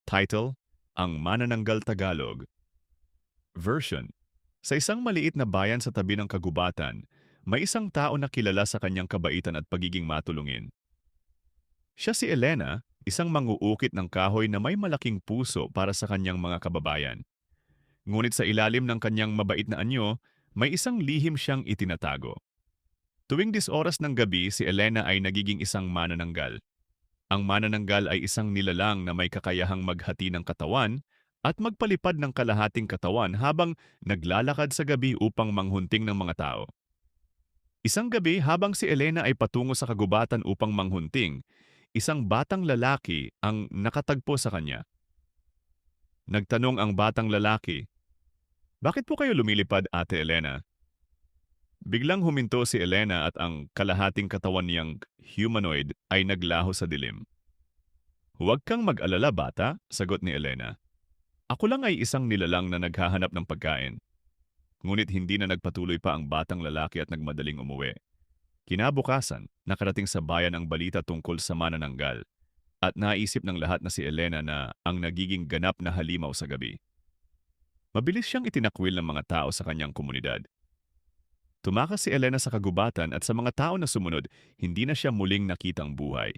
Title: Ang Manananggal Tagalog. Version: Sa isang maliit na bayan sa tabi ng kagubatan, may isang tao na kilala sa kanyang kabaitan at pagiging matulungin. Siya si Elena, isang manguukit ng kahoy na may malaking puso para sa kanyang mga kababayan. Ngunit sa ilalim ng kanyang mabait na anyo, may isang lihim siyang itinatago. Tuwing 10 oras ng gabi, si Elena ay nagiging isang manananggal. Ang manananggal ay isang nilalang na may kakayahang maghati ng katawan at magpalipad ng kalahating katawan habang naglalakad sa gabi upang manghunting ng mga tao. Isang gabi habang si Elena ay patungo sa kagubatan upang manghunting, isang batang lalaki ang nakatagpo sa kanya. Nagtanong ang batang lalaki, "Bakit po kayo lumilipad, Ate Elena?" Biglang huminto si Elena at ang kalahating katawan niyang humanoid ay naglaho sa dilim. "Huwag kang mag-alala, bata," sagot ni Elena. "Ako lang ay isang nilalang na naghahanap ng pagkain." Ngunit hindi na nagpatuloy pa ang batang lalaki at nagmadaling umuwi. Kinabukasan, nakarating sa bayan ang balita tungkol sa manananggal at naisip ng lahat na si Elena na ang nagiging ganap na halimaw sa gabi. Mabilis siyang itinakwil ng mga tao sa kanyang komunidad. Tumakas si Elena sa kagubatan at sa mga tao na sumunod, hindi na siya muling nakitang buhay.